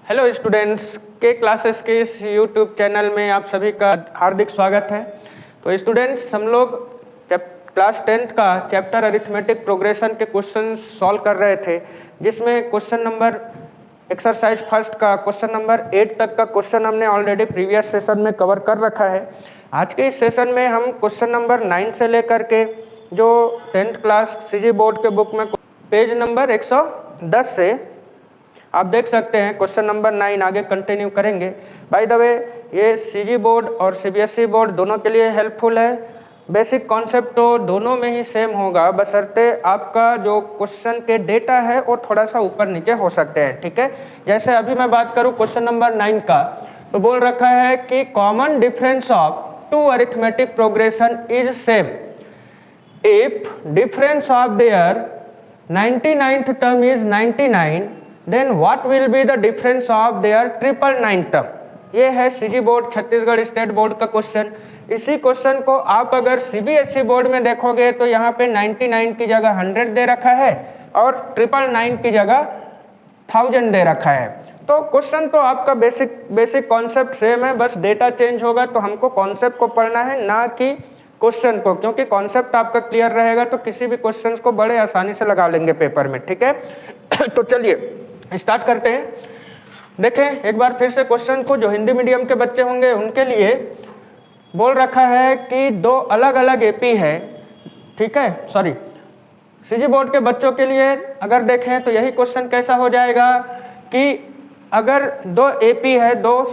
Hello students, के classes के इस यूट्यूब चैनल में आप सभी का हार्दिक स्वागत है। तो स्टूडेंट्स, हम लोग क्लास 10th का चैप्टर अरिथमेटिक प्रोग्रेशन के क्वेश्चन सॉल्व कर रहे थे, जिसमें क्वेश्चन नंबर एक्सरसाइज फर्स्ट का क्वेश्चन नंबर 8 तक का क्वेश्चन हमने ऑलरेडी प्रीवियस सेशन में कवर कर रखा है। आज के इस सेशन में हम क्वेश्चन नंबर 9 से लेकर के जो 10th क्लास सीजी बोर्ड के बुक में पेज नंबर 110 से आप देख सकते हैं क्वेश्चन नंबर 9 आगे कंटिन्यू करेंगे। बाय द वे, ये सीजी बोर्ड और सीबीएसई बोर्ड दोनों के लिए हेल्पफुल है। बेसिक कॉन्सेप्ट तो दोनों में ही सेम होगा, बशर्ते आपका जो क्वेश्चन के डेटा है वो थोड़ा सा ऊपर नीचे हो सकते हैं। ठीक है, जैसे अभी मैं बात करूं क्वेश्चन नंबर 9 का, तो बोल रखा है कि common difference of two arithmetic progression is same if difference of their 99th term is 99, then what will be the difference of their 999 term. ये है CG board Chhattisgarh state board का क्वेश्चन। इसी क्वेश्चन को आप अगर सीबीएसई बोर्ड में देखोगे तो यहाँ पे 99 की जगह 100 दे रखा है और 999 की जगह 1000 दे रखा है। तो क्वेश्चन तो आपका बेसिक कॉन्सेप्ट सेम है, बस डेटा चेंज होगा। तो हमको कॉन्सेप्ट को पढ़ना है, ना कि क्वेश्चन को, क्योंकि कॉन्सेप्ट आपका क्लियर रहेगा तो किसी भी क्वेश्चन को बड़े आसानी से लगा लेंगे पेपर में। ठीक है तो चलिए स्टार्ट करते हैं। देखें एक बार फिर से क्वेश्चन को, जो हिंदी मीडियम के बच्चे होंगे उनके लिए बोल रखा है कि दो अलग अलग एपी है। ठीक है, सॉरी, सीजी बोर्ड के बच्चों के लिए अगर देखें तो यही क्वेश्चन कैसा हो जाएगा कि अगर दो एपी है, दो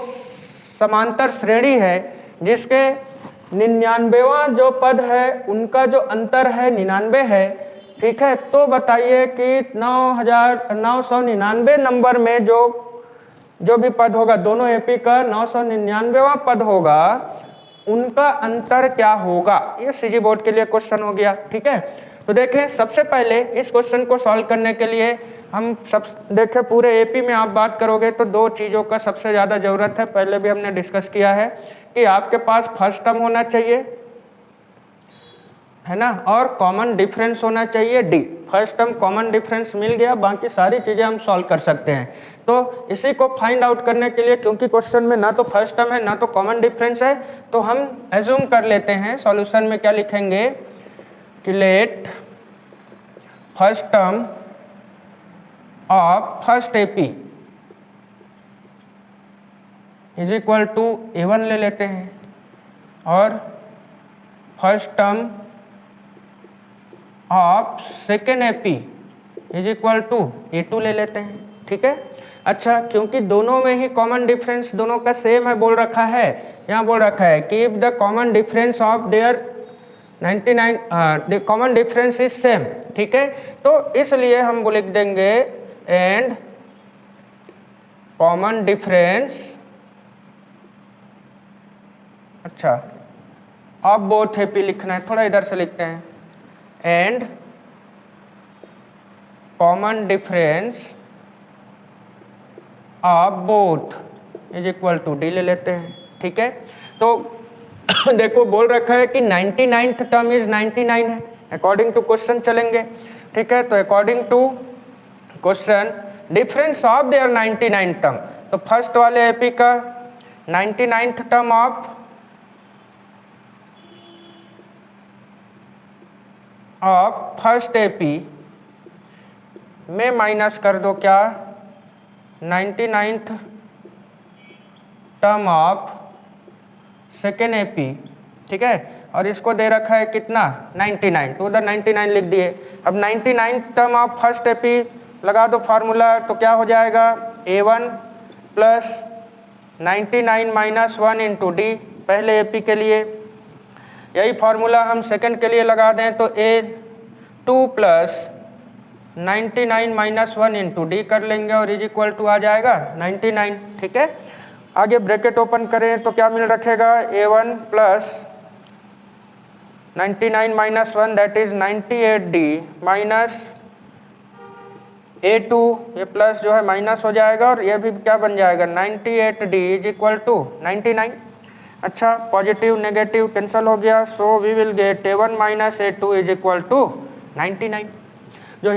समांतर श्रेणी है, जिसके 99वां जो पद है उनका जो अंतर है 99 है। ठीक है, तो बताइए कि 999 नंबर में जो भी पद होगा, दोनों एपी का 999वां पद होगा, उनका अंतर क्या होगा। ये सीजी बोर्ड के लिए क्वेश्चन हो गया। ठीक है, तो देखें सबसे पहले इस क्वेश्चन को सॉल्व करने के लिए हम सब देखें, पूरे एपी में आप बात करोगे तो दो चीज़ों का सबसे ज़्यादा ज़रूरत है। पहले भी हमने डिस्कस किया है कि आपके पास फर्स्ट टर्म होना चाहिए, है ना, और कॉमन डिफरेंस होना चाहिए d. First term common difference मिल गया, बाकी सारी चीज़ें हम सॉल्व कर सकते हैं। तो इसी को फाइंड आउट करने के लिए, क्योंकि क्वेश्चन में ना तो फर्स्ट टर्म है ना तो कॉमन डिफरेंस है, तो हम एज्यूम कर लेते हैं सॉल्यूशन में क्या लिखेंगे कि let first term of first AP is equal to A1 ले लेते हैं, और first term of second AP is equal to A2 ले लेते हैं। ठीक है, अच्छा, क्योंकि दोनों में ही कॉमन डिफरेंस दोनों का सेम है बोल रखा है, यहाँ बोल रखा है कि if the common difference of their 99 the common difference is same. ठीक है, तो इसलिए हम लिख देंगे एंड कॉमन डिफरेंस, अच्छा ऑफ बोथ एपी लिखना है, थोड़ा इधर से लिखते हैं, and common difference of both is equal to D ले लेते हैं। ठीक है, तो देखो बोल रखा है कि 99th टर्म इज 99 है, अकॉर्डिंग टू क्वेश्चन चलेंगे। ठीक है, तो according to question difference of their 99 term, तो फर्स्ट वाले एपी का 99th term of first AP में माइनस कर दो क्या 99th term of second AP. ठीक है, और इसको दे रखा है कितना 99, तो उधर 99 लिख दिए। अब 99 टर्म ऑफ फर्स्ट एपी लगा दो फार्मूला, तो क्या हो जाएगा A1 plus 99 minus 1 into D पहले एपी के लिए। यही फार्मूला हम सेकंड के लिए लगा दें तो A2 plus 99 minus 1 into d कर लेंगे, और इज इक्वल टू आ जाएगा 99। ठीक है, आगे ब्रैकेट ओपन करें तो क्या मिल रखेगा A1 plus 99 minus 1 that is 98D minus A2, ये प्लस जो है माइनस हो जाएगा, और ये भी क्या बन जाएगा 98D इज इक्वल टू 99। अच्छा, पॉजिटिव नेगेटिव कैंसिल हो गया, so we will get A1 minus A2 is equal to 99। जो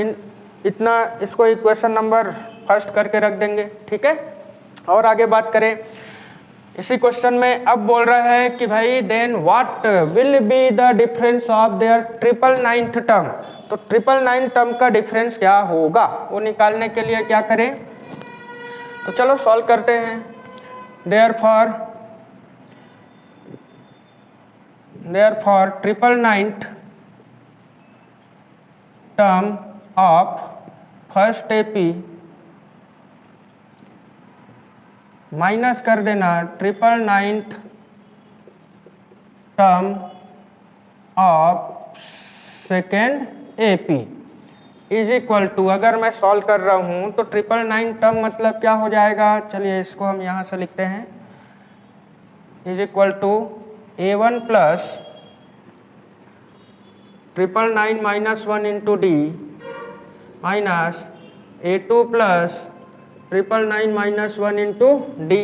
इतना इसको इक्वेशन नंबर फर्स्ट करके रख देंगे। ठीक है, और आगे बात करें इसी क्वेश्चन में, अब बोल रहा है कि भाई then what will be the difference of their 999th term. तो 999 टर्म का डिफरेंस क्या होगा वो निकालने के लिए क्या करें, तो चलो सॉल्व करते हैं। Therefore 999th term of first AP minus कर देना 999th term of second AP is equal to, अगर मैं सॉल्व कर रहा हूं तो 999 टर्म मतलब क्या हो जाएगा, चलिए इसको हम यहां से लिखते हैं, is equal to A1 plus 999 minus 1 into D minus A2 plus 999 minus 1 into D,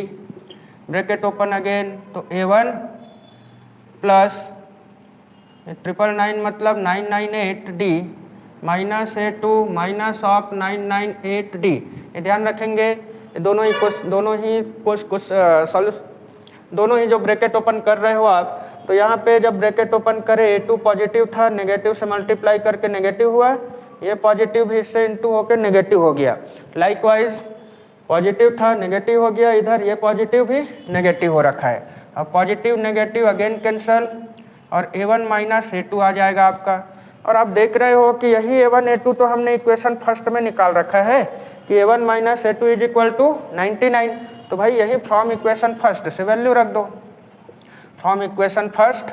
bracket open again, तो A1 प्लस 999 मतलब 998D minus A2 minus of 998D। ये ध्यान रखेंगे दोनों ही जो ब्रैकेट ओपन कर रहे हो आप, तो यहाँ पे जब ब्रैकेट ओपन करे A2 पॉजिटिव था, नेगेटिव से मल्टीप्लाई करके नेगेटिव हुआ, ये पॉजिटिव भी इससे इंटू होकर नेगेटिव हो गया। लाइकवाइज पॉजिटिव था नेगेटिव हो गया, इधर ये पॉजिटिव भी नेगेटिव हो रखा है। अब पॉजिटिव नेगेटिव अगेन कैंसल और A1 माइनस A2 आ जाएगा आपका। और आप देख रहे हो कि यही A1 A2 तो हमने इक्वेशन फर्स्ट में निकाल रखा है कि A1 minus A2 is equal to 99। तो भाई यही फ्रॉम इक्वेशन फर्स्ट से वैल्यू रख दो, फ्रॉम इक्वेशन फर्स्ट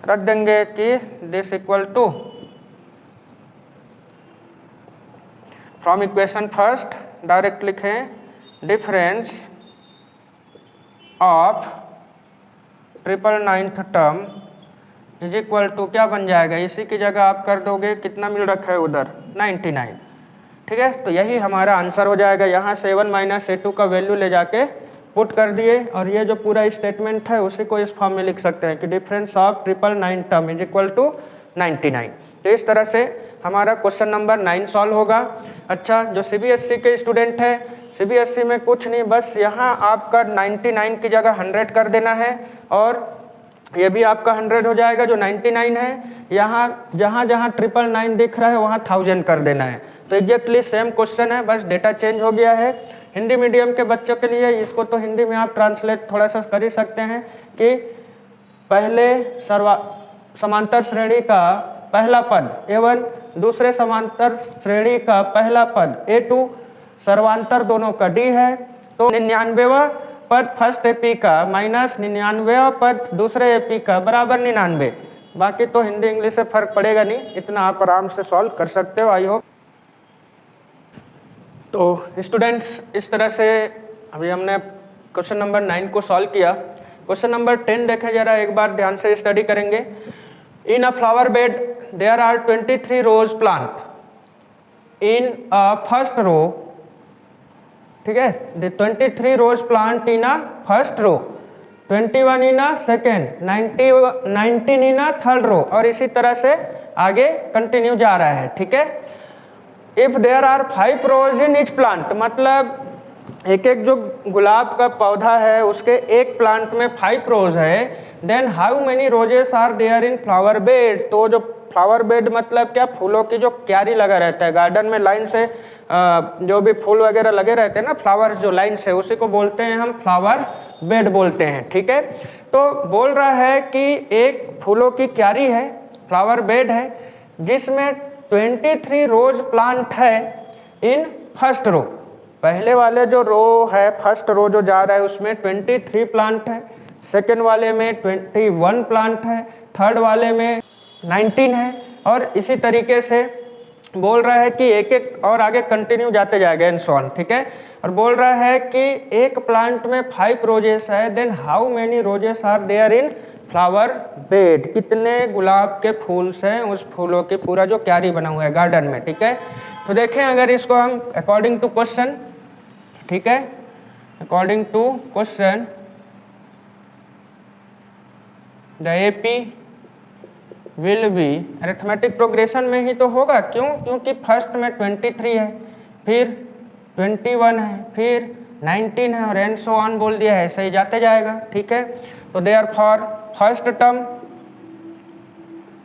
रख देंगे कि this equal to, from equation first direct लिखें difference of 999th term is equal to क्या बन जाएगा, इसी की जगह आप कर दोगे कितना मिल रखा है उधर 99, ठीक है। तो यही हमारा आंसर हो जाएगा। यहाँ से A1 माइनस A2 का वैल्यू ले जाके पुट कर दिए और ये जो पूरा स्टेटमेंट है उसी को इस फॉर्म में लिख सकते हैं कि difference of 999 term is equal to 99। तो इस तरह से हमारा क्वेश्चन नंबर 9 सॉल्व होगा। अच्छा, जो CBSE के स्टूडेंट है, CBSE में कुछ नहीं, बस यहाँ आपका 99 की जगह 100 कर देना है और ये भी आपका 100 हो जाएगा जो 99 है। यहाँ जहाँ 999 दिख रहा है वहाँ 1000 कर देना है। तो एग्जैक्टली सेम क्वेश्चन है, बस डेटा चेंज हो गया है। हिंदी मीडियम के बच्चों के लिए इसको तो हिंदी में आप ट्रांसलेट थोड़ा सा कर ही सकते हैं कि पहले समांतर श्रेणी का पहला पद A1, दूसरे समांतर श्रेणी का पहला पद A2, सर्वांतर दोनों का D है, तो 99वां पद फर्स्ट एपी का माइनस 99वां पद दूसरे एपी का बराबर 99। बाकी तो हिंदी इंग्लिश से फर्क पड़ेगा नहीं, इतना आप आराम से सॉल्व कर सकते हो। I hope. तो स्टूडेंट्स इस तरह से अभी हमने क्वेश्चन नंबर 9 को सॉल्व किया। क्वेश्चन नंबर 10 देखें जरा, एक बार ध्यान से स्टडी करेंगे। In a flower bed there are 23 rose plant in a first row, ठीक है, the 23 rose plant in a first row, 21 in a second, 19 in a third row, और इसी तरह से आगे कंटिन्यू जा रहा है, ठीक है। If there are 5 rose in each plant, मतलब एक एक जो गुलाब का पौधा है उसके एक प्लांट में 5 रोज है, then how many roses are there in flower bed. तो जो फ्लावर बेड मतलब क्या, फूलों की जो क्यारी लगा रहता है गार्डन में, लाइन से जो भी फूल वगैरह लगे रहते हैं ना, फ्लावर्स जो लाइन से, उसी को बोलते हैं हम फ्लावर बेड बोलते हैं, ठीक है। तो बोल रहा है कि एक फूलों की क्यारी है, फ्लावर बेड है, जिसमें 23 रोज प्लांट है इन फर्स्ट रो। पहले वाले जो रो है, फर्स्ट रो जो जा रहा है उसमें 23 प्लांट है, सेकेंड वाले में 21 प्लांट है, थर्ड वाले में 19 है, और इसी तरीके से बोल रहा है कि एक एक और आगे कंटिन्यू जाते जाएगा एंड सो ऑन, ठीक है। और बोल रहा है कि एक प्लांट में 5 रोजेस है, then how many roses are there in flower bed, कितने गुलाब के फूल हैं उस फूलों की पूरा जो क्यारी बना हुआ है गार्डन में, ठीक है। तो देखें अगर इसको हम अकॉर्डिंग टू क्वेश्चन, ठीक है, according to question the AP will be, arithmetic progression में ही तो होगा, क्यों, क्योंकि फर्स्ट में 23 है, फिर 21 है, फिर 19 है और एंड सो ऑन बोल दिया है, ऐसे ही जाते जाएगा, ठीक है। तो देयरफॉर फर्स्ट टर्म,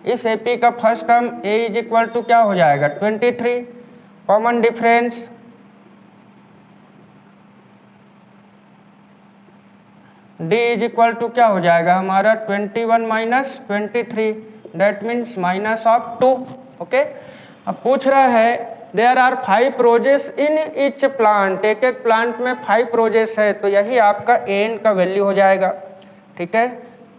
इस एपी का first term a is equal to क्या हो जाएगा 23, common difference d is equal to क्या हो जाएगा हमारा 21 minus 23, that means minus of 2, okay. अब पूछ रहा है there are 5 roses in each plant, एक एक प्लांट में 5 रोजेस है, तो यही आपका एन का वैल्यू हो जाएगा, ठीक है,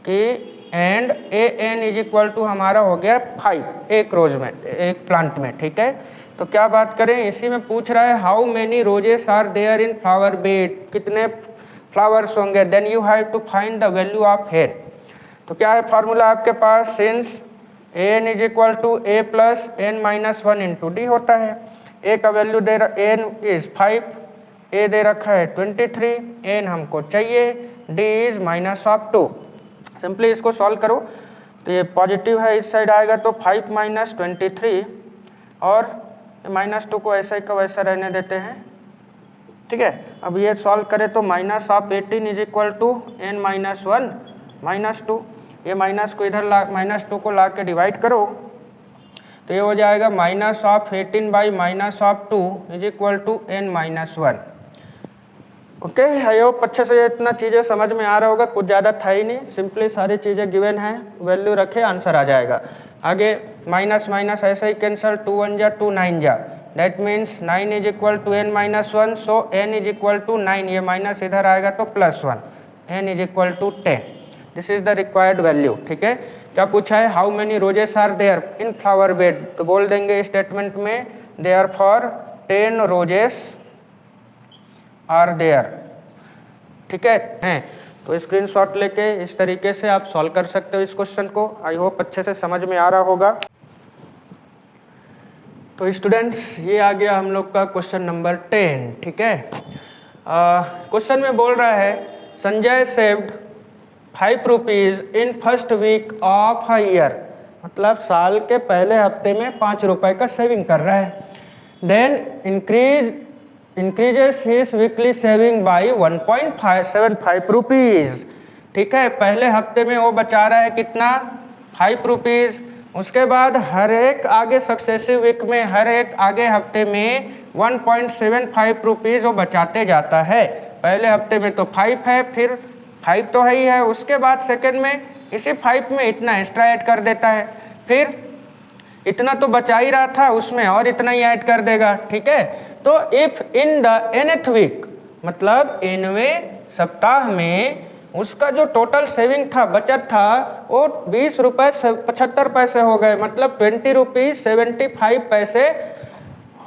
कि and a n is equal to हमारा हो गया 5 एक रोज में, एक प्लांट में, ठीक है। तो क्या बात करें, इसी में पूछ रहा है how many roses are there in flower bed, कितने फ्लावर्स होंगे, then you have to find the value of head. तो क्या है फॉर्मूला आपके पास, since n is equal to a plus n minus 1 into d होता है। ए का वैल्यू दे एन इज 5, ए दे रखा है 23, एन हमको चाहिए, d is minus of 2। Simply इसको सॉल्व करो तो ये पॉजिटिव है, इस साइड आएगा तो 5 माइनस 23 और माइनस 2 को ऐसा ही का वैसा रहने देते हैं, ठीक है। अब ये सॉल्व करें तो minus of 18 is equal to n minus 1 minus 2, ये माइनस को इधर ला, माइनस 2 को ला के डिवाइड करो तो ये हो जाएगा minus of 18 by minus of 2 is equal to n minus 1, okay. I hope अच्छे से इतना चीज़ें समझ में आ रहा होगा, कुछ ज़्यादा था ही नहीं, सिंपली सारी चीज़ें गिवन हैं, वैल्यू रखे आंसर आ जाएगा। आगे माइनस माइनस ऐसे ही कैंसल, 2 1 जा 2 9 जा, that means 9 is equal to n minus 1, so n is equal to 9, ये माइनस इधर आएगा तो plus 1, n is equal to 10, this is the required value, ठीक है। क्या पूछा है how many roses are there in flower bed, तो बोल देंगे स्टेटमेंट में therefore 10 roses are there, ठीक है। तो स्क्रीनशॉट लेके इस तरीके से आप सॉल्व कर सकते हो इस क्वेश्चन को, आई होप अच्छे से समझ में आ रहा होगा। तो स्टूडेंट्स ये आ गया हम लोग का क्वेश्चन नंबर 10, ठीक है। क्वेश्चन में बोल रहा है Sanjay saved 5 rupees in first week of a year, मतलब साल के पहले हफ्ते में 5 रुपए का सेविंग कर रहा है। Then increases his weekly saving by 1.75 rupees, ठीक है। पहले हफ्ते में वो बचा रहा है कितना 5 रुपीज़, उसके बाद हर एक आगे सक्सेसिव वीक में हर एक आगे हफ्ते में 1.75 रुपीज़ वो बचाते जाता है। पहले हफ्ते में तो 5 है, फिर 5 तो है ही है, उसके बाद सेकंड में इसी 5 में इतना एक्स्ट्रा ऐड कर देता है, फिर इतना तो बचा ही रहा था उसमें और इतना ही ऐड कर देगा, ठीक है। तो if in the nth week, मतलब 9वें सप्ताह में उसका जो टोटल सेविंग था, बचत था, वो 20 रुपये 75 पैसे हो गए, मतलब 20 रुपीज़ 75 पैसे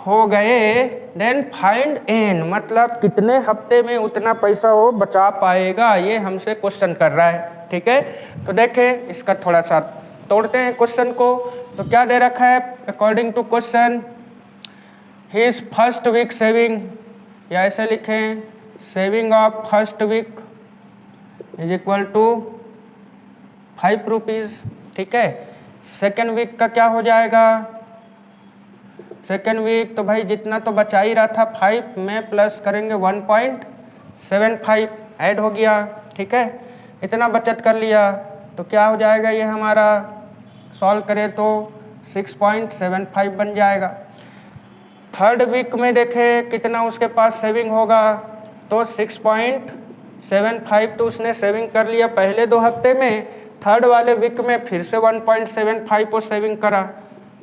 हो गए। देन फाइंड एन, मतलब कितने हफ्ते में उतना पैसा वो बचा पाएगा, ये हमसे क्वेश्चन कर रहा है, ठीक है। तो देखें इसका थोड़ा सा तोड़ते हैं क्वेश्चन को। तो क्या दे रखा है according to question, his first week saving, या ऐसे लिखें saving of first week is equal to 5 rupees, ठीक है। सेकेंड वीक का क्या हो जाएगा, सेकेंड वीक तो भाई जितना तो बचा ही रहा था 5 में प्लस करेंगे 1.75 ऐड हो गया, ठीक है। इतना बचत कर लिया तो क्या हो जाएगा, ये हमारा सॉल्व करें तो 6.75 बन जाएगा। थर्ड वीक में देखें कितना उसके पास सेविंग होगा, तो 6.75 तो उसने सेविंग कर लिया पहले 2 हफ्ते में, थर्ड वाले वीक में फिर से 1.75 को सेविंग करा,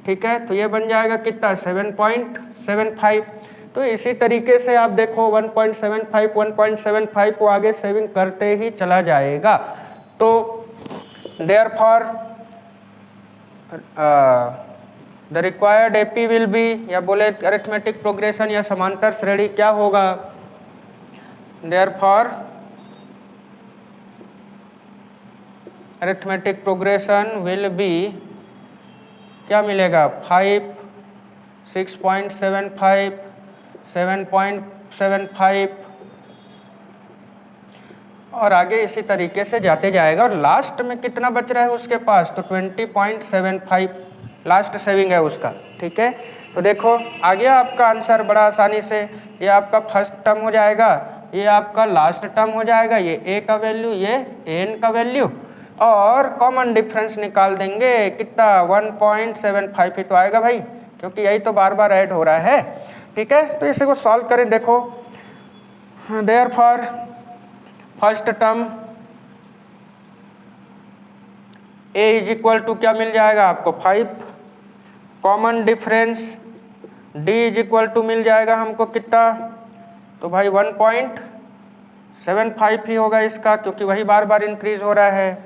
ठीक है। तो ये बन जाएगा कितना 7.75। तो इसी तरीके से आप देखो 1.75 को आगे सेविंग करते ही चला जाएगा। तो therefore the required AP will B, या बोले अरिथमेटिक प्रोग्रेशन या समांतर श्रेणी क्या होगा, therefore arithmetic progression will be, क्या मिलेगा 5, 6.75, 7.75 और आगे इसी तरीके से जाते जाएगा। और लास्ट में कितना बच रहा है उसके पास, तो 20.75 लास्ट सेविंग है उसका, ठीक है। तो देखो आ गया आपका आंसर बड़ा आसानी से, ये आपका फर्स्ट टर्म हो जाएगा, ये आपका लास्ट टर्म हो जाएगा, ये a का वैल्यू, ये n का वैल्यू, और कॉमन डिफरेंस निकाल देंगे कितना 1.75 ही तो आएगा भाई, क्योंकि यही तो बार बार ऐड हो रहा है। ठीक है, तो इसे को सॉल्व करें। देखो therefore first term a is equal to क्या मिल जाएगा आपको 5, common difference d is equal to मिल जाएगा हमको कितना, तो भाई 1.75 ही होगा इसका, क्योंकि वही बार बार इंक्रीज हो रहा है,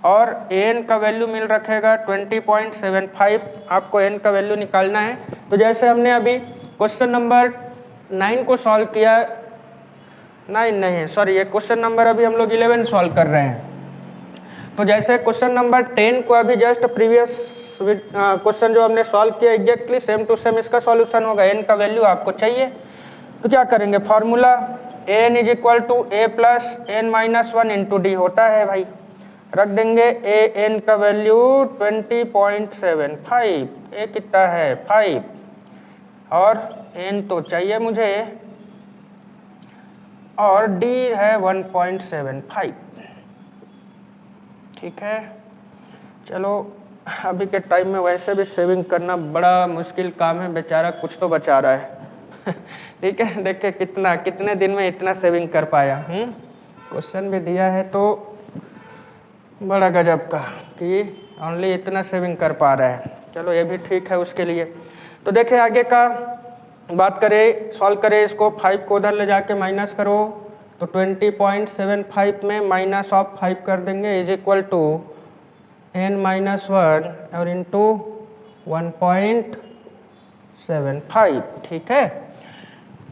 और n का वैल्यू मिल रखेगा 20.75, आपको n का वैल्यू निकालना है। तो जैसे हमने अभी क्वेश्चन नंबर 9 को सॉल्व किया, 9 नहीं सॉरी, ये क्वेश्चन नंबर अभी हम लोग 11 सॉल्व कर रहे हैं। तो जैसे क्वेश्चन नंबर 10 को अभी जस्ट प्रीवियस क्वेश्चन जो हमने सॉल्व किया एग्जैक्टली सेम टू सेम इसका सॉल्यूशन होगा। n का वैल्यू आपको चाहिए, तो क्या करेंगे, formula n is equal to a plus n minus 1 into d होता है भाई, रख देंगे a n का वैल्यू 20.75, a कितना है 5, और n तो चाहिए मुझे, और d है 1.75। ठीक है, चलो अभी के टाइम में वैसे भी सेविंग करना बड़ा मुश्किल काम है, बेचारा कुछ तो बचा रहा है। ठीक है, देखिए कितने दिन में इतना सेविंग कर पाया। क्वेश्चन भी दिया है तो बड़ा गजब का कि ओनली इतना सेविंग कर पा रहा है। चलो ये भी ठीक है उसके लिए। तो देखिए आगे का बात करें, सॉल्व करें इसको, 5 को उधर ले जाके माइनस करो, तो 20.75 में माइनस ऑफ 5 कर देंगे is equal to n minus 1 और इंटू 1.75। ठीक है,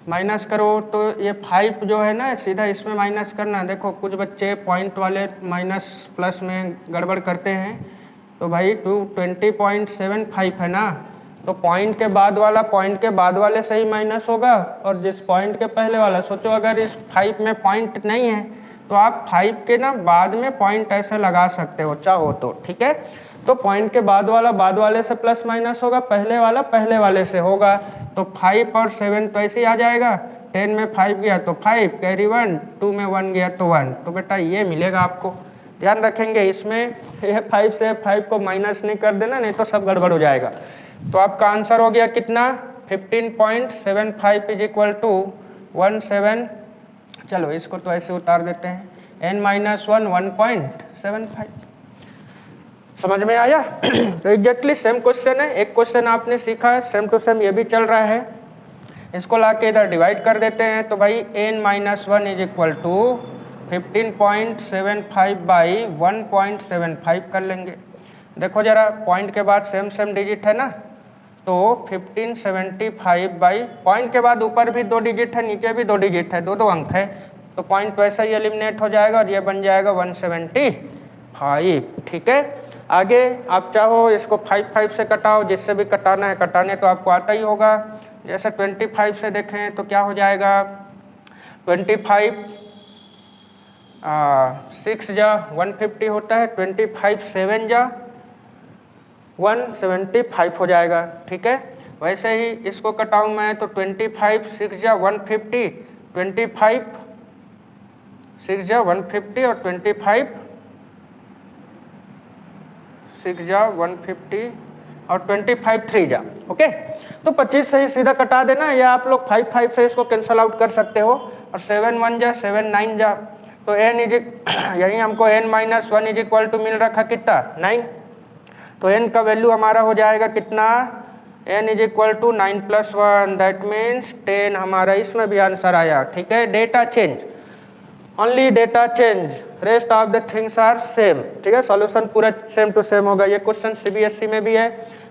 माइनस करो तो ये 5 जो है ना सीधा इसमें माइनस करना। देखो कुछ बच्चे पॉइंट वाले माइनस प्लस में गड़बड़ करते हैं, तो भाई 20.75 है ना, तो पॉइंट के बाद वाले से ही माइनस होगा, और जिस पॉइंट के पहले वाला, सोचो अगर इस 5 में पॉइंट नहीं है तो आप 5 के ना बाद में पॉइंट ऐसे लगा सकते हो चाहो तो। ठीक है, तो पॉइंट के बाद वाले से प्लस माइनस होगा, पहले वाले से होगा, तो 5 और 7 तो ऐसे ही आ जाएगा, 10 में 5 गया तो 5 कैरी 1, 2 में 1 गया तो 1, तो बेटा ये मिलेगा आपको। ध्यान रखेंगे इसमें ये 5 से 5 को माइनस नहीं कर देना, नहीं तो सब गड़बड़ हो जाएगा। तो आपका आंसर हो गया कितना 15.75 इज इक्वल टू 17। चलो इसको तो ऐसे उतार देते हैं, n माइनस 1 1.75। समझ में आया? तो एग्जैक्टली सेम क्वेश्चन है, एक क्वेश्चन आपने सीखा है सेम टू सेम ये भी चल रहा है। इसको लाके इधर डिवाइड कर देते हैं, तो भाई n minus 1 is equal to 15.75 by 1.75 कर लेंगे। देखो जरा पॉइंट के बाद सेम डिजिट है ना, तो 1575 बाई पॉइंट के बाद ऊपर भी 2 डिजिट है, नीचे भी 2 डिजिट है, 2 अंक है, तो पॉइंट वैसा ही एलिमिनेट हो जाएगा और ये बन जाएगा 175। ठीक है, आगे आप चाहो इसको 5 से कटाओ, जिससे भी कटाना है कटाने तो आपको आता ही होगा। जैसे 25 से देखें तो क्या हो जाएगा, 25 6 जा 150 होता है, 25 7 जा 175 हो जाएगा। ठीक है, वैसे ही इसको कटाऊँ मैं तो 25 6 जा 150, 25 6 जा 150 और 25 6 जा 150 और 25 3 जा। ओके, तो 25 से ही सीधा कटा देना, या आप लोग 5 से इसको कैंसल आउट कर सकते हो, और 7 1 जा 7 9 जा, तो n इज यही हमको n minus 1 is equal to मिल रखा कितना 9, तो n का वैल्यू हमारा हो जाएगा कितना, n is equal to 9 plus 1, that means 10 हमारा इसमें भी आंसर आया। ठीक है, data change, only data change, rest of the things are same. ठीक है, सॉल्यूशन पूरा सेम टू सेम होगा। ये क्वेश्चन सीबीएसई में भी है,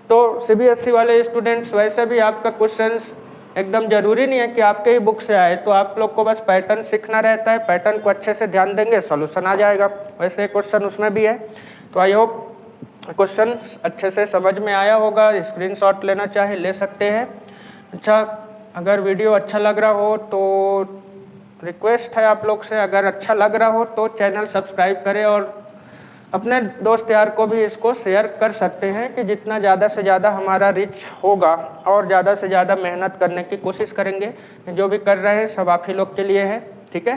तो सीबीएसई वाले स्टूडेंट्स वैसे भी आपका क्वेश्चंस एकदम जरूरी नहीं है कि आपके ही बुक से आए, तो आप लोग को बस पैटर्न सीखना रहता है, पैटर्न को अच्छे से ध्यान देंगे सॉल्यूशन आ जाएगा। वैसे क्वेश्चन उसमें भी है, तो आई होप क्वेश्चन अच्छे से समझ में आया होगा। स्क्रीनशॉट लेना चाहे ले सकते हैं। अच्छा, अगर वीडियो अच्छा लग रहा हो तो रिक्वेस्ट है आप लोग से, अगर अच्छा लग रहा हो तो चैनल सब्सक्राइब करें और अपने दोस्त यार को भी इसको शेयर कर सकते हैं, कि जितना ज़्यादा से ज़्यादा हमारा रीच होगा और ज़्यादा से ज़्यादा मेहनत करने की कोशिश करेंगे। जो भी कर रहे हैं सब आप ही लोग के लिए है। ठीक है।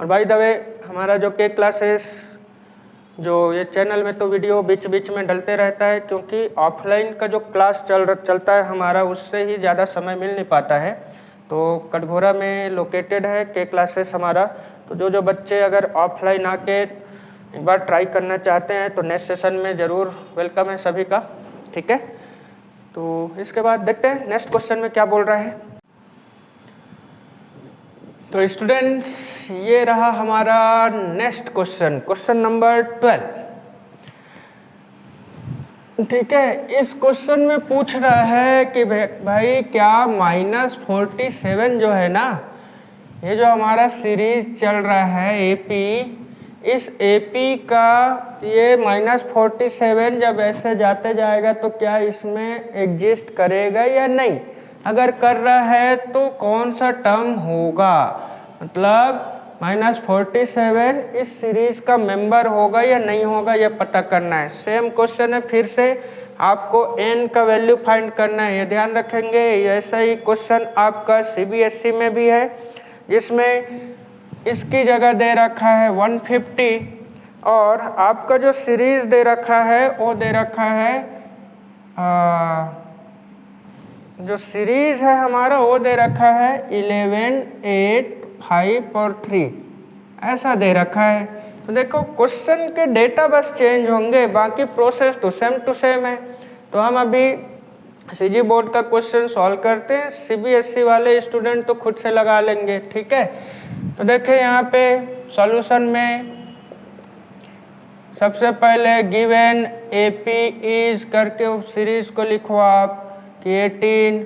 और बाय द वे हमारा जो के क्लासेस जो ये चैनल में तो वीडियो बीच बीच में डलते रहता है, क्योंकि ऑफलाइन का जो क्लास चलता है हमारा उससे ही ज़्यादा समय मिल नहीं पाता है। तो कटघोरा में लोकेटेड है के क्लासेस हमारा। तो जो बच्चे अगर ऑफलाइन आके एक बार ट्राई करना चाहते हैं तो नेक्स्ट सेशन में ज़रूर वेलकम है सभी का, ठीक है। तो इसके बाद देखते हैं नेक्स्ट क्वेश्चन में क्या बोल रहा है। तो स्टूडेंट्स ये रहा हमारा नेक्स्ट क्वेश्चन, क्वेश्चन नंबर 12, ठीक है। इस क्वेश्चन में पूछ रहा है कि भाई क्या -47 जो है ना, ये जो हमारा सीरीज चल रहा है एपी, इस एपी का ये -47 जब ऐसे जाते जाएगा तो क्या इसमें एग्जिस्ट करेगा या नहीं, अगर कर रहा है तो कौन सा टर्म होगा, मतलब -47 इस सीरीज का मेंबर होगा या नहीं होगा यह पता करना है। सेम क्वेश्चन है, फिर से आपको n का वैल्यू फाइंड करना है, ये ध्यान रखेंगे। ऐसा ही क्वेश्चन आपका CBSE में भी है, जिसमें इसकी जगह दे रखा है 150 और आपका जो सीरीज दे रखा है वो दे रखा है जो सीरीज है हमारा वो दे रखा है 11, 8, 5 और 3 ऐसा दे रखा है। तो देखो क्वेश्चन के डेटा बस चेंज होंगे, बाकी प्रोसेस तो सेम टू सेम है। तो हम अभी सीजी बोर्ड का क्वेश्चन सॉल्व करते हैं, CBSE वाले स्टूडेंट तो खुद से लगा लेंगे, ठीक है। तो देखें यहाँ पे सॉल्यूशन में सबसे पहले गिवन AP इज करके सीरीज को लिखो आप कि 18,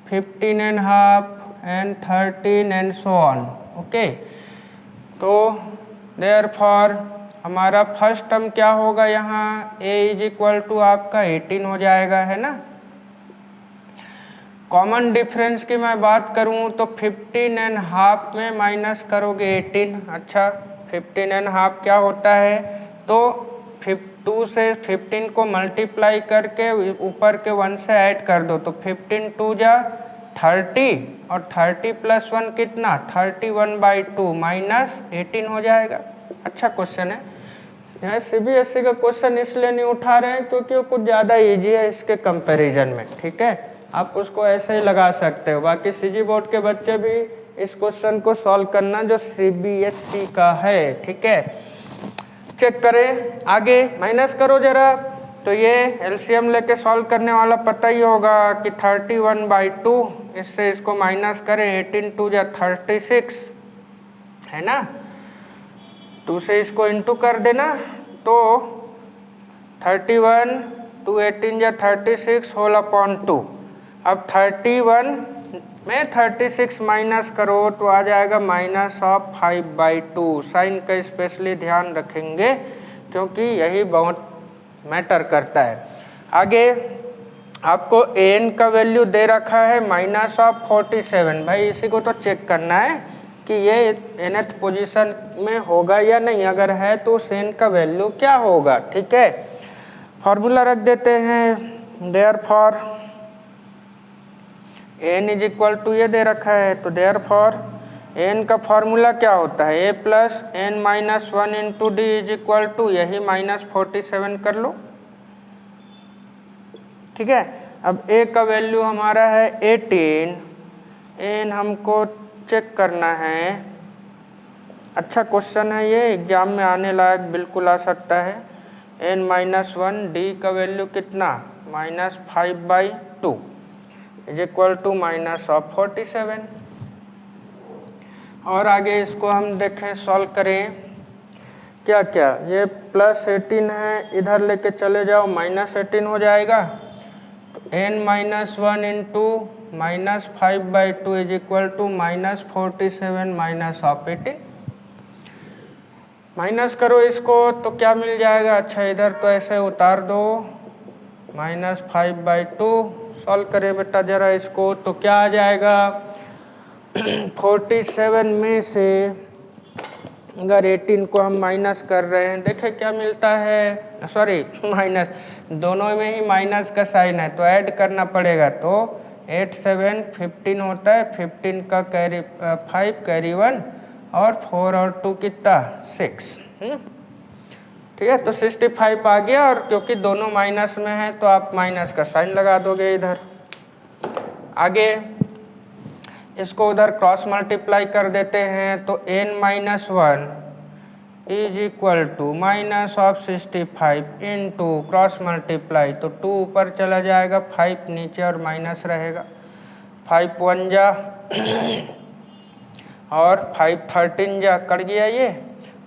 15.5 and 13 and so on, okay. तो देयरफॉर हमारा फर्स्ट टर्म क्या होगा, यहाँ a इज इक्वल टू आपका 18 हो जाएगा, है ना। कॉमन डिफरेंस की मैं बात करूँ तो 15.5 में माइनस करोगे 18, अच्छा 15.5 क्या होता है, तो 2 से 15 को मल्टीप्लाई करके ऊपर के 1 से ऐड कर दो, तो 15 2 जा 30 और 30 + 1 कितना 31/2 -18 हो जाएगा। अच्छा क्वेश्चन है। यहाँ CBSE का क्वेश्चन इसलिए नहीं उठा रहे हैं क्योंकि वो कुछ ज़्यादा इजी है इसके कंपैरिजन में, ठीक है। आप उसको ऐसे ही लगा सकते हो। बाकी CG बोर्ड के बच्चे भी इस क्वेश्चन को सॉल्व करना जो CBSE का है, ठीक है। चेक करें आगे, माइनस करो जरा। तो ये LCM लेके सॉल्व करने वाला पता ही होगा कि 31/2, इससे इसको माइनस करें 18 2 जा 36, है ना। 2 से इसको इंटू कर देना, तो 31 2 18 जा 36 होल अपॉन 2। अब 31 में 36 माइनस करो तो आ जाएगा -5/2। साइन का स्पेशली ध्यान रखेंगे क्योंकि यही बहुत मैटर करता है। आगे आपको an का वैल्यू दे रखा है -47। भाई इसी को तो चेक करना है कि ये nth पोजीशन में होगा या नहीं, अगर है तो उस n का वैल्यू क्या होगा, ठीक है। फॉर्मूला रख देते हैं, therefore n is equal to ये दे रखा है, तो देयरफॉर n का फॉर्मूला क्या होता है, a + n - 1 × d is equal to यही -47 कर लो, ठीक है। अब a का वैल्यू हमारा है 18, n हमको चेक करना है। अच्छा क्वेश्चन है ये, एग्जाम में आने लायक बिल्कुल आ सकता है। n - 1 d का वैल्यू कितना -5/2 इज इक्वल टू -47। और आगे इसको हम देखें सॉल्व करें क्या क्या, ये +18 है, इधर लेके चले जाओ -18 हो जाएगा। तो n - 1 × -5/2 is equal to -47 -18। Minus करो इसको तो क्या मिल जाएगा, अच्छा इधर तो ऐसे उतार दो -5/2। सॉल्व करें बेटा जरा इसको, तो क्या आ जाएगा 47 में से अगर 18 को हम माइनस कर रहे हैं, देखें क्या मिलता है, सॉरी माइनस, दोनों में ही माइनस का साइन है तो ऐड करना पड़ेगा। तो 8 7 15 होता है, 15 का कैरी 5 कैरी 1 और 4 और 2 कितना 6। ठीक है, तो 65 आ गया, और क्योंकि दोनों माइनस में है तो आप माइनस का साइन लगा दोगे इधर। आगे इसको उधर क्रॉस मल्टीप्लाई कर देते हैं, तो n-1 is equal to minus of 65 into cross multiply, तो 2 ऊपर चला जाएगा, 5 नीचे और माइनस रहेगा, 5 1 जा और 5 13 जा, कर गया ये।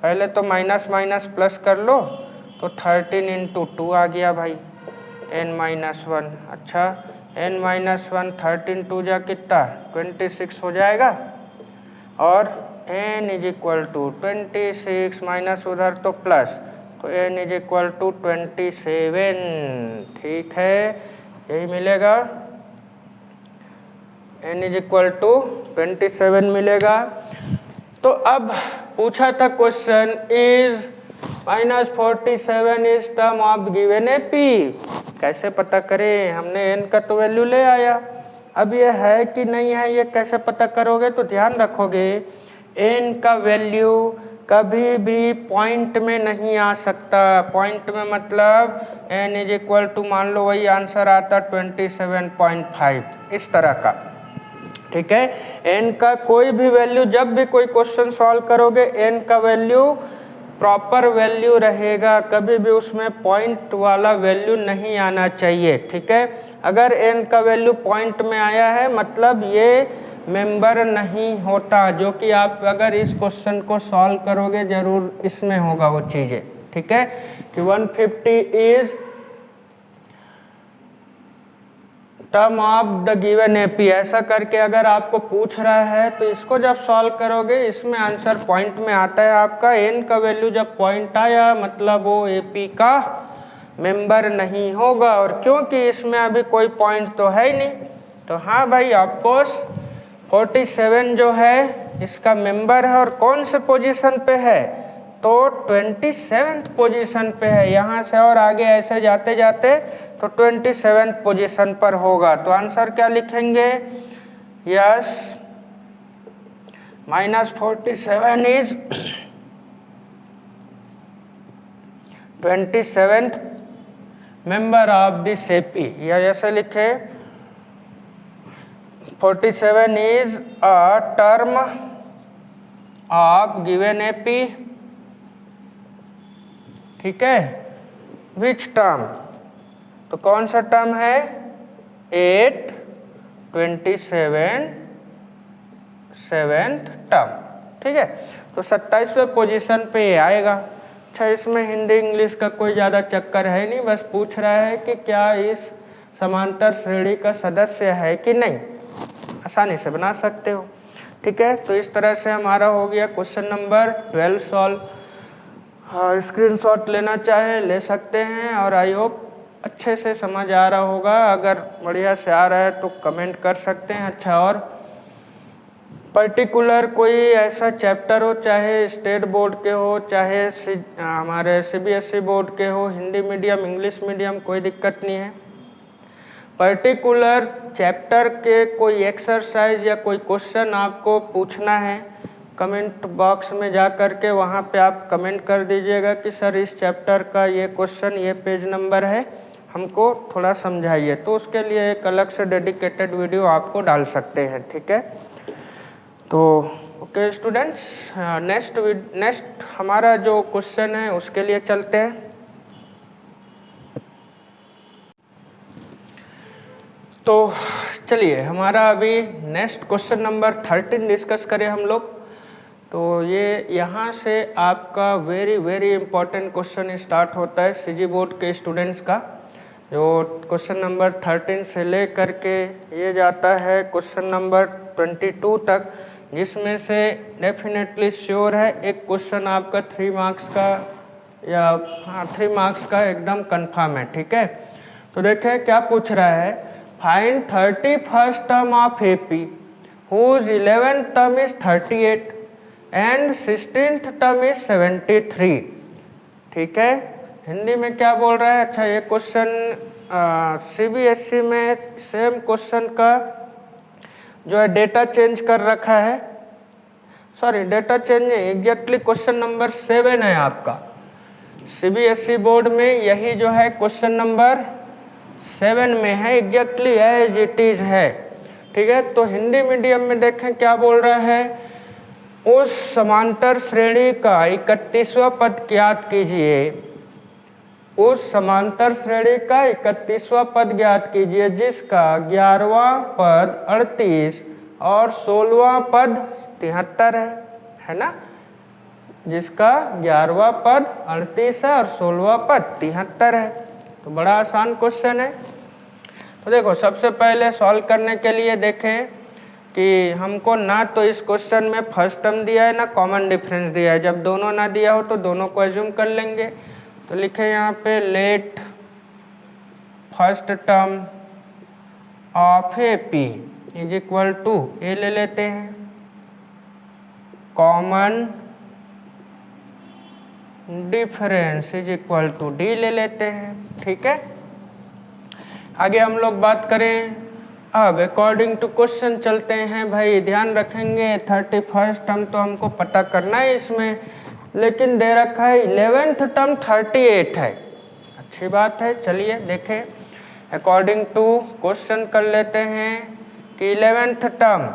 पहले तो माइनस माइनस प्लस कर लो, तो 13 इंटू 2 आ गया भाई, n-1। अच्छा, n-1 13 2 जा कितना 26 हो जाएगा, और n is equal to 26 minus उधर तो प्लस, तो n इज इक्वल टू 27। ठीक है, यही मिलेगा, n इज इक्वल टू 27 मिलेगा। तो अब पूछा था question, is -47 is term of given AP, कैसे पता करें? हमने n का तो वैल्यू ले आया, अब ये है कि नहीं है ये कैसे पता करोगे? तो ध्यान रखोगे n का वैल्यू कभी भी पॉइंट में नहीं आ सकता। पॉइंट में मतलब n इज इक्वल टू, मान लो वही आंसर आता 27.5, इस तरह का। ठीक है, n का कोई भी वैल्यू, जब भी कोई क्वेश्चन सॉल्व करोगे n का वैल्यू प्रॉपर वैल्यू रहेगा, कभी भी उसमें पॉइंट वाला वैल्यू नहीं आना चाहिए। ठीक है, अगर n का वैल्यू पॉइंट में आया है मतलब ये मेंबर नहीं होता, जो कि आप अगर इस क्वेश्चन को सॉल्व करोगे जरूर इसमें होगा वो चीज़ें। ठीक है, कि 150 is term of the given AP, ऐसा करके अगर आपको पूछ रहा है तो इसको जब सॉल्व करोगे इसमें आंसर पॉइंट में आता है आपका। n का वैल्यू जब पॉइंट आया मतलब वो एपी का मेंबर नहीं होगा, और क्योंकि इसमें अभी कोई पॉइंट तो है ही नहीं, तो हाँ भाई ऑफकोर्स 47 जो है इसका मेंबर है, और कौन से पोजीशन पे है? तो 27th पोजीशन पे है। यहाँ से और आगे ऐसे जाते जाते तो 27th पोजीशन पर होगा। तो आंसर क्या लिखेंगे? Yes, -47 is 27th member of this AP, या ऐसे लिखे 47 is a term of given AP। ठीक है, which term? तो कौन सा टर्म है? 8 27 7th टर्म। ठीक है, तो 27वें पोजीशन पे आएगा। अच्छा, इसमें हिंदी इंग्लिश का कोई ज़्यादा चक्कर है नहीं, बस पूछ रहा है कि क्या इस समांतर श्रेणी का सदस्य है कि नहीं, आसानी से बना सकते हो। ठीक है, तो इस तरह से हमारा हो गया क्वेश्चन नंबर 12 सॉल्व। स्क्रीनशॉट लेना चाहे ले सकते हैं, और आई होप अच्छे से समझ आ रहा होगा। अगर बढ़िया से आ रहा है तो कमेंट कर सकते हैं। अच्छा, और पर्टिकुलर कोई ऐसा चैप्टर हो, चाहे स्टेट बोर्ड के हो, चाहे हमारे CBSE बोर्ड के हो, हिंदी मीडियम इंग्लिश मीडियम, कोई दिक्कत नहीं है। पर्टिकुलर चैप्टर के कोई एक्सरसाइज या कोई क्वेश्चन आपको पूछना है, कमेंट बॉक्स में जा कर के वहाँ पे आप कमेंट कर दीजिएगा कि सर इस चैप्टर का ये क्वेश्चन, ये पेज नंबर है, हमको थोड़ा समझाइए। तो उसके लिए एक अलग से डेडिकेटेड वीडियो आपको डाल सकते हैं। ठीक है, तो ओके स्टूडेंट्स, नेक्स्ट हमारा जो क्वेश्चन है उसके लिए चलते हैं। तो चलिए हमारा अभी नेक्स्ट क्वेश्चन नंबर 13 डिस्कस करें हम लोग। तो ये यहाँ से आपका वेरी इम्पोर्टेंट क्वेश्चन स्टार्ट होता है सीजी बोर्ड के स्टूडेंट्स का, जो क्वेश्चन नंबर 13 से ले करके ये जाता है क्वेश्चन नंबर 22 तक, जिसमें से डेफिनेटली श्योर है एक क्वेश्चन आपका 3 मार्क्स का, या हाँ 3 मार्क्स का एकदम कंफर्म है। ठीक है, तो देखें क्या पूछ रहा है, find 31st term of AP whose 11th term is 38 and 16th term is 73। ठीक है, हिंदी में क्या बोल रहा है? अच्छा, ये क्वेश्चन CBSE में सेम क्वेश्चन का जो है डेटा चेंज कर रखा है, सॉरी डेटा चेंज नहीं, एग्जैक्टली क्वेश्चन नंबर 7 है आपका। CBSE बोर्ड में यही जो है क्वेश्चन नंबर 7 में है, एग्जैक्टली एज इट इज है, ठीक है। तो हिंदी मीडियम में देखें क्या बोल रहा है, उस समांतर श्रेणी का 31वां पद ज्ञात कीजिए, उस समांतर श्रेणी का 31वां पद ज्ञात कीजिए जिसका 11वां पद 38 और 16वां पद 73 है ना, जिसका 11वां पद 38 है और 16वां पद 73 है। तो बड़ा आसान क्वेश्चन है। तो देखो सबसे पहले सॉल्व करने के लिए देखें कि हमको ना तो इस क्वेश्चन में फर्स्ट टर्म दिया है ना कॉमन डिफरेंस दिया है। जब दोनों ना दिया हो तो दोनों को एज्यूम कर लेंगे। तो लिखे यहाँ पे let first term of A P is equal to a ले लेते हैं, common difference is equal to D ले लेते हैं, ठीक है। आगे हम लोग बात करें, अब अकॉर्डिंग टू क्वेश्चन चलते हैं। भाई ध्यान रखेंगे 31st टर्म तो हमको पता करना है इसमें, लेकिन दे रखा है 11th टर्म 38 है, अच्छी बात है। चलिए देखें, अकॉर्डिंग टू क्वेश्चन कर लेते हैं कि 11th टर्म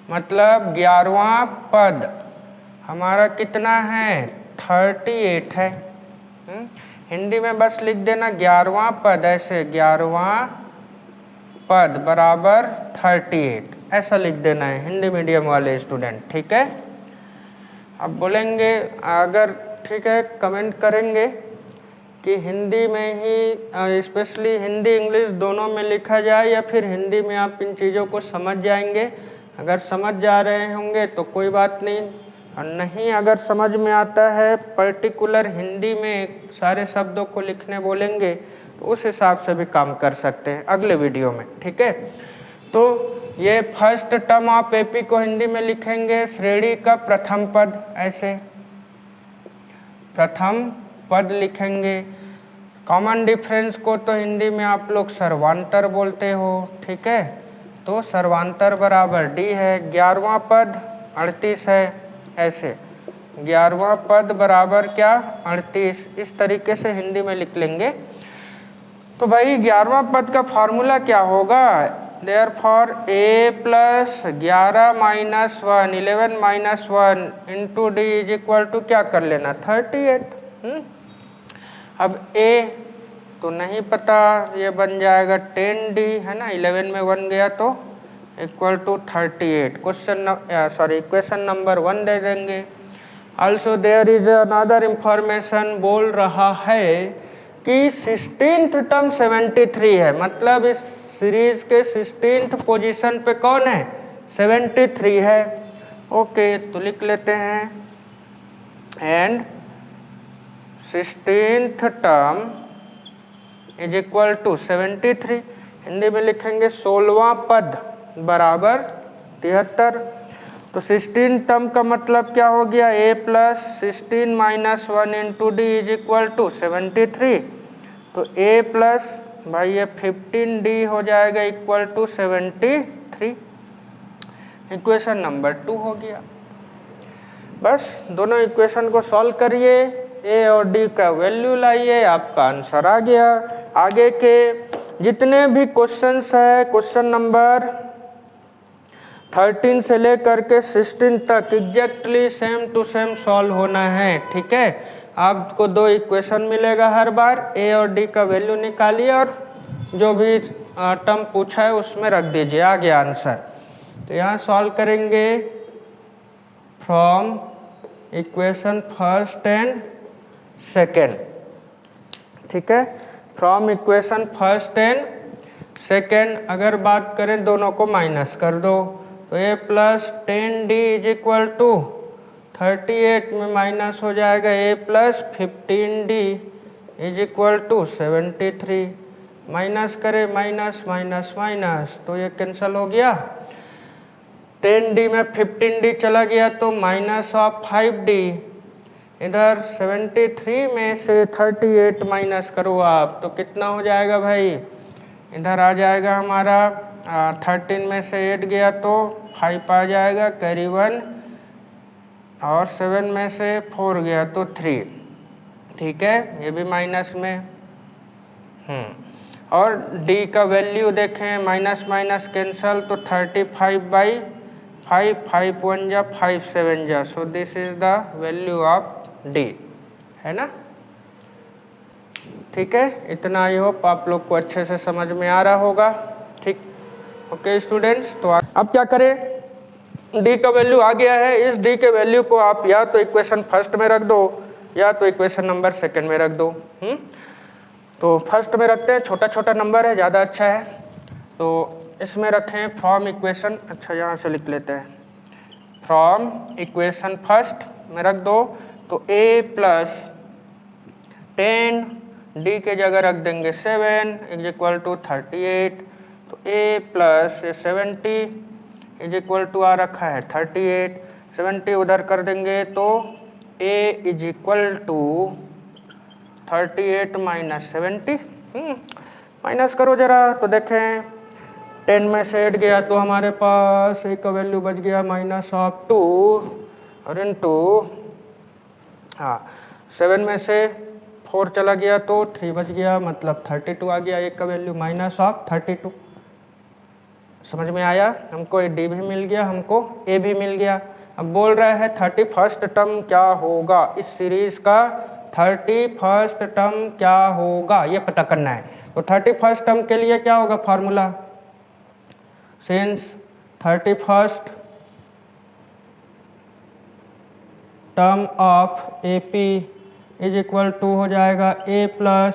मतलब 11वां पद हमारा कितना है 38 है। हिंदी में बस लिख देना 11वां पद, ऐसे 11वां पद बराबर 38, ऐसा लिख देना है हिंदी मीडियम वाले स्टूडेंट, ठीक है। अब बोलेंगे अगर ठीक है कमेंट करेंगे कि हिंदी में ही स्पेशली हिंदी इंग्लिश दोनों में लिखा जाए या फिर हिंदी में आप इन चीज़ों को समझ जाएंगे। अगर समझ जा रहे होंगे तो कोई बात नहीं, और नहीं अगर समझ में आता है पर्टिकुलर हिंदी में सारे शब्दों को लिखने बोलेंगे तो उस हिसाब से भी काम कर सकते हैं अगले वीडियो में, ठीक है। तो ये फर्स्ट टर्म ऑफ एपी को हिंदी में लिखेंगे श्रेणी का प्रथम पद, ऐसे प्रथम पद लिखेंगे। कॉमन डिफरेंस को तो हिंदी में आप लोग सर्वांतर बोलते हो, ठीक है। तो सर्वांतर बराबर डी है, 11वां पद 38 है, ऐसे 11वां पद बराबर क्या 38, इस तरीके से हिंदी में लिख लेंगे। तो भाई 11वां पद का फॉर्मूला क्या होगा, therefore a plus 11 minus 1 11 minus 1 into d is equal to क्या कर लेना 38। अब a तो नहीं पता, ये बन जाएगा 10d है ना, 11 में 1 गया तो इक्वल टू 38। इक्वेशन नंबर 1 दे देंगे। Also there is another information, बोल रहा है कि 16th टर्म 73 है, मतलब इस सीरीज के 16th पोजीशन पे कौन है 73 है। ओके तो लिख लेते हैं and 16th term is equal to 73, Hindi में लिखेंगे 16वां पद बराबर 73। तो 16 टर्म का मतलब क्या हो गया, a plus 16 minus 1 into d is equal to 73। तो a प्लस भाई ये 15d हो जाएगा इक्वल टू 73, इक्वेशन नंबर 2 हो गया। बस दोनों इक्वेशन को सॉल्व करिए, a और d का वैल्यू लाइए, आपका आंसर आ गया। आगे के जितने भी क्वेश्चंस है क्वेश्चन नंबर 13 से लेकर के 16 तक exactly same to same solve होना है, ठीक है। आपको 2 इक्वेशन मिलेगा हर बार, a और d का वैल्यू निकालिए और जो भी टर्म पूछा है उसमें रख दीजिए, आ गया आंसर। तो यहाँ सॉल्व करेंगे from equation first and second, ठीक है। From equation first and second अगर बात करें दोनों को माइनस कर दो, तो a plus 10d is equal to 38 में माइनस हो जाएगा a plus 15d is equal to 73, minus करें माइनस माइनस माइनस तो ये कैंसिल हो गया। 10d में 15d चला गया तो माइनस ऑफ 5d इधर 73 में से 38 माइनस करो आप तो कितना हो जाएगा भाई, इधर आ जाएगा हमारा 13 में से 8 गया तो 5 आ जाएगा, कैरी 1, और 7 में से 4 गया तो 3। ठीक है, ये भी माइनस में। और d का वैल्यू देखें, माइनस माइनस कैंसल तो 35/5, 5 1 जा 5 7 जा, so this is the value of d, है ना। ठीक है, इतना आई होप आप लोग को अच्छे से समझ में आ रहा होगा। ठीक, ओके स्टूडेंट्स, तो अब क्या करें, d का वैल्यू आ गया है, इस d के वैल्यू को आप या तो इक्वेशन फर्स्ट में रख दो या तो इक्वेशन नंबर सेकंड में रख दो। तो फर्स्ट में रखते हैं, छोटा छोटा नंबर है, ज़्यादा अच्छा है, तो इसमें रखें फ्रॉम इक्वेशन, अच्छा यहाँ से लिख लेते हैं, फ्रॉम इक्वेशन फर्स्ट में रख दो, तो a प्लस 10 d के जगह रख देंगे 7 इज इक्वल टू 38, तो a plus 70 is equal to आ रखा है 38, 70 उधर कर देंगे तो a is equal to 38 minus 70। Minus करो जरा तो देखें, 10 में से 8 गया तो हमारे पास a का वैल्यू बच गया -2 और इनटू 7 में से 4 चला गया तो 3 बच गया, मतलब 32 आ गया, a का वैल्यू -32। समझ में आया, हमको d भी मिल गया, हमको a भी मिल गया। अब बोल रहा है 31st टर्म क्या होगा, इस सीरीज का 31st टर्म क्या होगा ये पता करना है। तो 31st टर्म के लिए क्या होगा formula, since 31st term of AP is equal to हो जाएगा a plus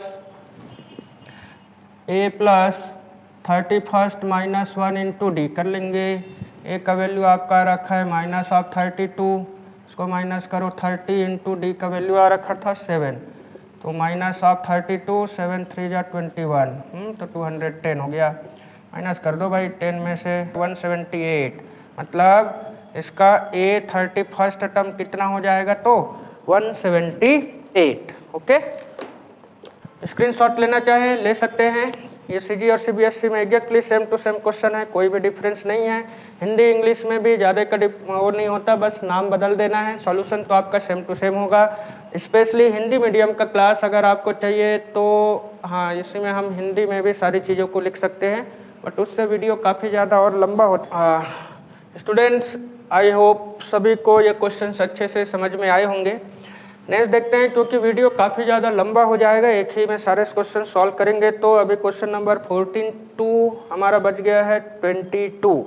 31st minus 1 into d कर लेंगे। a का वैल्यू आपका रखा है -32, इसको माइनस करो 30 इंटू डी का वैल्यू आ रखा था 7, तो -32, 7 3 जा 21, तो 210 हो गया। माइनस कर दो भाई, 10 में से 178, मतलब इसका a 31st टर्म कितना हो जाएगा तो 178। ओके, स्क्रीनशॉट लेना चाहे ले सकते हैं। ये सीजी और सीबीएसई में exactly same to same question है, कोई भी डिफरेंस नहीं है। हिंदी इंग्लिश में भी ज़्यादा का वो नहीं होता, बस नाम बदल देना है, सॉल्यूशन तो आपका सेम टू सेम होगा। स्पेशली हिंदी मीडियम का क्लास अगर आपको चाहिए तो हाँ, इसमें हम हिंदी में भी सारी चीज़ों को लिख सकते हैं, बट उससे वीडियो काफ़ी ज़्यादा और लंबा होता। स्टूडेंट्स, आई होप सभी को ये क्वेश्चन अच्छे से समझ में आए होंगे। नेक्स्ट देखते हैं, क्योंकि वीडियो काफ़ी ज़्यादा लंबा हो जाएगा, एक ही में सारे क्वेश्चन सॉल्व करेंगे। तो अभी क्वेश्चन नंबर 14 टू हमारा बच गया है 22,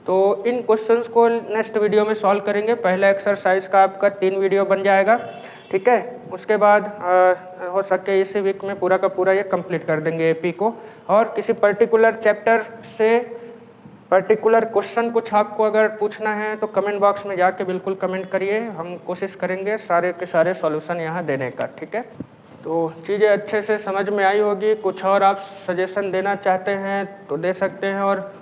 तो इन क्वेश्चंस को नेक्स्ट वीडियो में सॉल्व करेंगे। पहला एक्सरसाइज का आपका 3 वीडियो बन जाएगा, ठीक है। उसके बाद हो सके इसी वीक में पूरा का पूरा ये कंप्लीट कर देंगे एपी को। और किसी पर्टिकुलर चैप्टर से पर्टिकुलर क्वेश्चन कुछ आपको अगर पूछना है तो कमेंट बॉक्स में जाके बिल्कुल कमेंट करिए, हम कोशिश करेंगे सारे के सारे सॉल्यूशन यहाँ देने का, ठीक है। तो चीज़ें अच्छे से समझ में आई होगी। कुछ और आप सजेशन देना चाहते हैं तो दे सकते हैं, और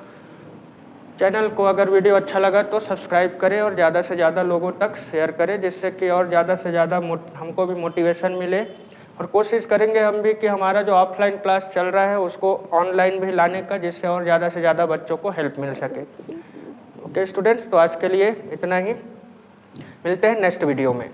चैनल को अगर वीडियो अच्छा लगा तो सब्सक्राइब करें और ज़्यादा से ज़्यादा लोगों तक शेयर करें, जिससे कि और ज़्यादा से ज़्यादा हमको भी मोटिवेशन मिले। और कोशिश करेंगे हम भी कि हमारा जो ऑफलाइन क्लास चल रहा है उसको ऑनलाइन भी लाने का, जिससे और ज़्यादा से ज़्यादा बच्चों को हेल्प मिल सके। ओके स्टूडेंट्स, तो आज के लिए इतना ही, मिलते हैं नेक्स्ट वीडियो में।